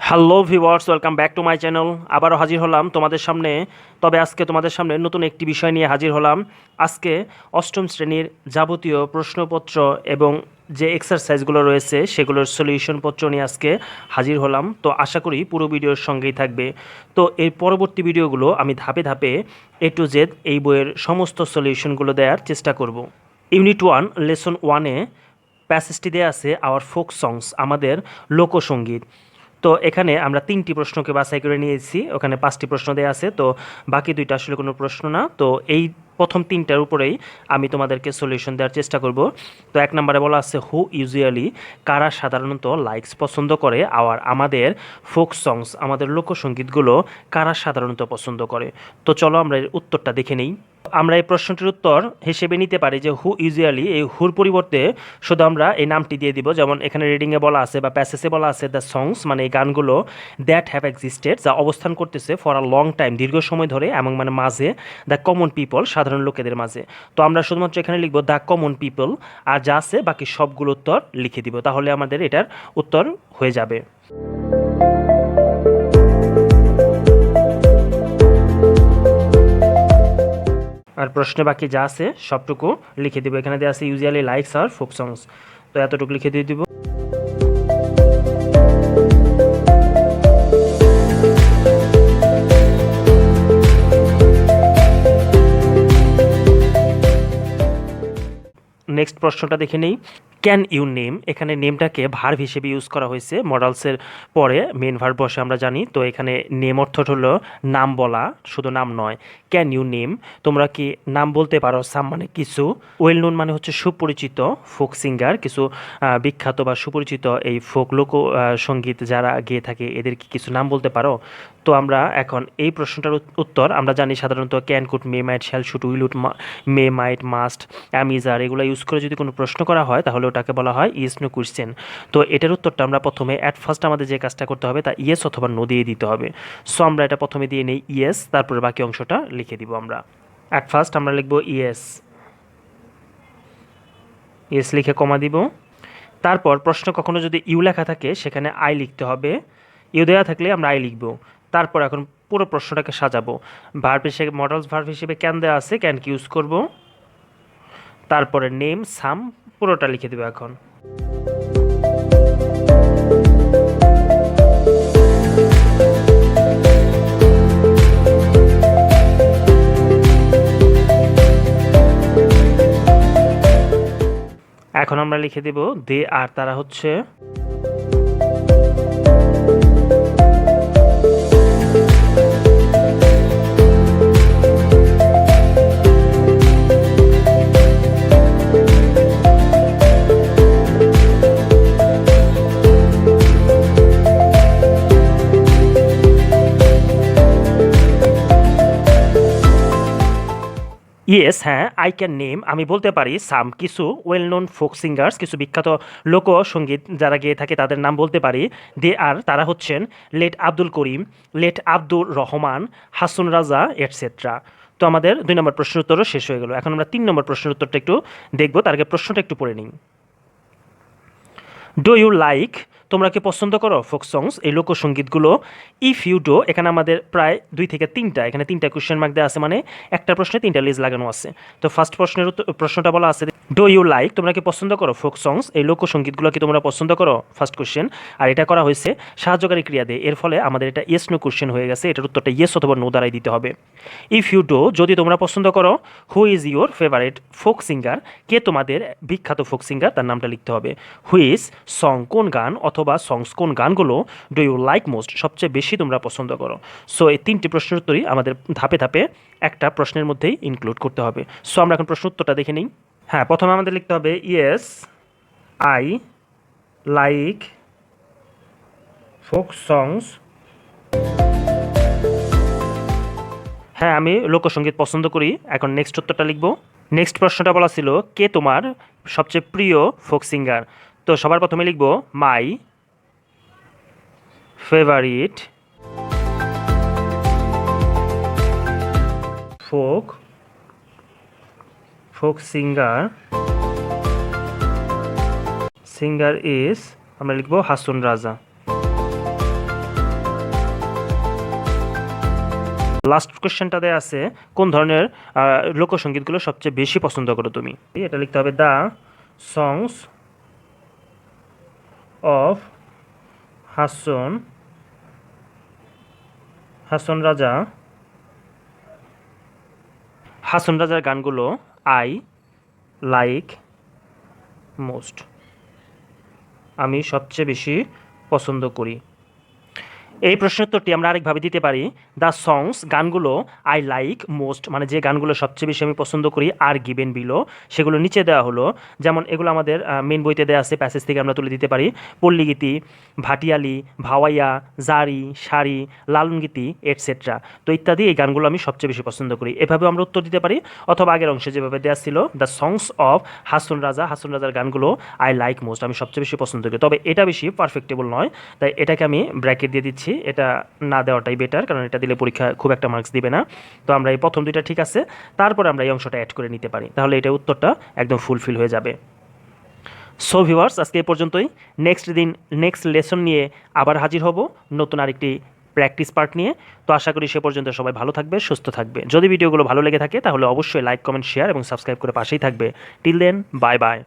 Hello viewers, welcome back to my channel. আবারও হাজির হলাম তোমাদের সামনে। তবে আজকে তোমাদের সামনে নতুন একটি বিষয় নিয়ে হাজির হলাম। আজকে অষ্টম শ্রেণীর যাবতীয় প্রশ্নপত্র এবং যে এক্সারসাইজগুলো রয়েছে সেগুলোর সলিউশনপত্র নিয়ে আজকে হাজির হলাম। তো আশা করি পুরো ভিডিওর সঙ্গেই থাকবে। তো এর পরবর্তী ভিডিওগুলো আমি ধাপে ধাপে A to Z এই বইয়ের সমস্ত সলিউশনগুলো দেওয়ার চেষ্টা করব। Unit-1 Lesson-1-এ প্যাসেজটি দেওয়া আছে আওয়ার ফোক সংস, আমাদের লোকসঙ্গীত। তো এখানে আমরা 3টি প্রশ্নকে বাছাই করে নিয়েছি, ওখানে 5টি প্রশ্ন দেওয়া আছে, তো বাকি 2টা আসলে কোনো প্রশ্ন না। তো এই প্রথম 3টার উপরেই আমি তোমাদেরকে সলিউশন দেওয়ার চেষ্টা করব। তো 1 নম্বরে বলা আছে হু ইউজুয়ালি, কারা সাধারণত লাইকস পছন্দ করে আমাদের ফোক সংস, আমাদের লোকসঙ্গীতগুলো কারা সাধারণত পছন্দ করে। তো চলো আমরা এর উত্তরটা দেখে নিই। আমরা এই প্রশ্নটির উত্তর হিসেবে নিতে পারি যে হু ইউজুয়ালি, এই হুর পরিবর্তে শুধু আমরা এই নামটি দিয়ে দিব। যেমন এখানে রিডিংয়ে বলা আছে বা প্যাসেজে বলা আছে দ্য সংস, মানে এই গানগুলো দ্যাট হ্যাভ এক্সিস্টেড, যা অবস্থান করতেছে ফর আ লং টাইম, দীর্ঘ সময় ধরে, এবং মানে মাঝে, দ্য কমন পিপল, সাধারণ লোকেদের মাঝে। তো আমরা শুধুমাত্র এখানে লিখবো দ্য কমন পিপল, আর যা আছে বাকি সবগুলো উত্তর লিখে দিব, তাহলে আমাদের এটার উত্তর হয়ে যাবে। আর প্রশ্নে বাকি যা আছে সবটুকু লিখে দিব। এখানে দেওয়া আছে ইউজুয়ালি লাইকস আর ফোক সংস, তো এতটুকু লিখে দিয়ে দিব। নেক্সট প্রশ্নটা দেখে নেই। ক্যান ইউ নেম, এখানে নেমটাকে ভার্ব হিসেবে ইউজ করা হয়েছে, মডালসের পরে মেন ভার্ব বসে আমরা জানি। তো এখানে নেম অর্থ হলো নাম বলা, শুধু নাম নয়। ক্যান ইউ নেম, তোমরা কি নাম বলতে পারো সাম মানে কিছু, ওয়েল নোন মানে হচ্ছে সুপরিচিত, ফোক সিঙ্গার কিছু বিখ্যাত বা সুপরিচিত এই ফোক লোক সঙ্গীত যারা গেয়ে থাকে এদের কি কিছু নাম বলতে পারো। তো আমরা এখন এই প্রশ্নটার উত্তর আমরা জানি সাধারণত can, could, may, might, shall, should, will, would, may, might, must, অ্যামিজার, এগুলো ইউজ করে যদি কোনো প্রশ্ন করা হয় তাহলে ওটাকে বলা হয় ইয়েস নো কোয়েশ্চেন। তো এটার উত্তরটা আমরা প্রথমে অ্যাট ফার্স্ট আমাদের যে কাজটা করতে হবে তা ইয়েস অথবা নো দিয়ে দিতে হবে। সো আমরা এটা প্রথমে দিয়ে নেই ইয়েস, তারপরে বাকি অংশটা লিখে দিব। আমরা অ্যাট ফার্স্ট আমরা লিখব ইয়েস, ইয়েস লিখে কমা দিব। তারপর প্রশ্ন কখনো যদি ইউ লেখা থাকে সেখানে আই লিখতে হবে, ইউ দেওয়া থাকলে আমরা আই লিখব। তারপর এখন পুরো প্রশ্নটাকে সাজাবো। ভার্ব হিসেবে মডেলস ভার্ব হিসেবে ক্যান দেওয়া আছে, ক্যানকে ইউজ করব। তারপরে নেম, সাম, পুরোটা লিখে দেবো এখন। এখন আমরা লিখে দেব দে আর, তারা হচ্ছে। ইয়েস, হ্যাঁ, আই ক্যান নেম, আমি বলতে পারি সাম কিছু ওয়েল নোন ফোক সিঙ্গার্স, কিছু বিখ্যাত লোকসঙ্গীত যারা গেয়ে থাকে তাদের নাম বলতে পারি। দে আর, তারা হচ্ছেন লেট আব্দুল করিম, লেট আব্দুর রহমান, হাসুন রাজা, এটসেট্রা। তো আমাদের 2 নম্বর প্রশ্নের উত্তরও শেষ হয়ে গেল। এখন আমরা 3 নম্বর প্রশ্নের উত্তরটা একটু দেখবো, তার আগে প্রশ্নটা একটু পড়ে নিই। ডু ইউ লাইক, তোমরা কি পছন্দ করো ফোক সংস, এই লোকসঙ্গীতগুলো। ইফ ইউ ডো, এখানে আমাদের প্রায় 2 থেকে 3টা, এখানে 3টা কোয়েশ্চেন মার্ক দেওয়া আছে, মানে একটা প্রশ্নে 3টা লিজ লাগানো আছে। তো ফার্স্ট প্রশ্নটা বলা আছে ডু ইউ লাইক, তোমরা কি পছন্দ করো ফোক সংস, এই লোকসঙ্গীতগুলো কি তোমরা পছন্দ করো, ফার্স্ট কোয়েশ্চেন। আর এটা করা হয়েছে সাহায্যকারী ক্রিয়া দিয়ে, এর ফলে আমাদের এটা ইয়েস নো কোয়েশ্চেন হয়ে গেছে, এটার উত্তরটা ইয়েস অথবা নো দ্বারাই দিতে হবে। ইফ ইউ ডো, যদি তোমরা পছন্দ করো, who is your favourite folk singer, কে তোমাদের বিখ্যাত ফোক সিঙ্গার, তার নামটা লিখতে হবে। হুইজ সং, কোন গান অথবা সংস কোন গানগুলো ডু ইউ লাইক মোস্ট, সবচেয়ে বেশি তোমরা পছন্দ করো। সো এই 3টি প্রশ্নের উত্তরই আমাদের ধাপে ধাপে একটা প্রশ্নের মধ্যেই ইনক্লুড করতে হবে। সো আমরা এখন প্রশ্ন উত্তরটা দেখে নিই। হ্যাঁ, প্রথমে আমাদের লিখতে হবে ইয়েস আই লাইক ফোক সংস, হ্যাঁ আমি লোকসঙ্গীত পছন্দ করি। এখন নেক্সট উত্তরটা লিখব। নেক্সট প্রশ্নটা বলা ছিল কে তোমার সবচেয়ে প্রিয় ফোক সিঙ্গার। তো সবার প্রথমে লিখব my favourite folk singer is, আমরা লিখব হাসুন রাজা। লাস্ট কোয়েশ্চেনটা দেওয়া আছে, কোন ধরনের লোকসঙ্গীতগুলো সবচেয়ে বেশি পছন্দ করো তুমি? এটা লিখতে হবে the songs of Hason Raja, Hason রাজার গানগুলো আই লাইক মোস্ট, আমি সবচেয়ে বেশি পছন্দ করি। এই প্রশ্নের উত্তরটি আমরা আরেকভাবে দিতে পারি, দ্য সংস গানগুলো আই লাইক মোস্ট, মানে যে গানগুলো সবচেয়ে বেশি আমি পছন্দ করি, আর গিভেন বিলো, সেগুলো নিচে দেওয়া হলো। যেমন এগুলো আমাদের মেন বইতে দেওয়া আছে, প্যাসেজ থেকে আমরা তুলে দিতে পারি। পল্লীগীতি, ভাটিয়ালি, ভাওয়াইয়া, জারি, শাড়ি, লালনগীতি এটসেট্রা, তো ইত্যাদি এই গানগুলো আমি সবচেয়ে বেশি পছন্দ করি। এভাবেও আমরা উত্তর দিতে পারি। অথবা আগের অংশে যেভাবে দেওয়া ছিল, দ্য সংস অফ হাসন রাজার গানগুলো আই লাইক মোস্ট, আমি সবচেয়ে বেশি পছন্দ করি। তবে এটা বেশি পারফেক্টেবল নয়, তাই এটাকে আমি ব্র্যাকেট দিয়ে দিচ্ছি। এটা না দেওয়াটাই বেটার, কারণ এটা দিলে পরীক্ষা খুব একটা মার্কস দিবে না। তো আমরা এই প্রথম দুইটা ঠিক আছে, তারপরে আমরা এই অংশটা অ্যাড করে নিতে পারি, তাহলে এটা উত্তরটা একদম ফুলফিল হয়ে যাবে। সো ভিউয়ার্স, আজকে এই পর্যন্তই। নেক্সট লেসন নিয়ে আবার হাজির হব নতুন আরেকটি প্র্যাকটিস পার্ট নিয়ে। তো আশা করি সে পর্যন্ত সবাই ভালো থাকবে, সুস্থ থাকবে। যদি ভিডিওগুলো ভালো লেগে থাকে তাহলে অবশ্যই লাইক, কমেন্ট, শেয়ার এবং সাবস্ক্রাইব করে পাশেই থাকবে। Till then, bye by.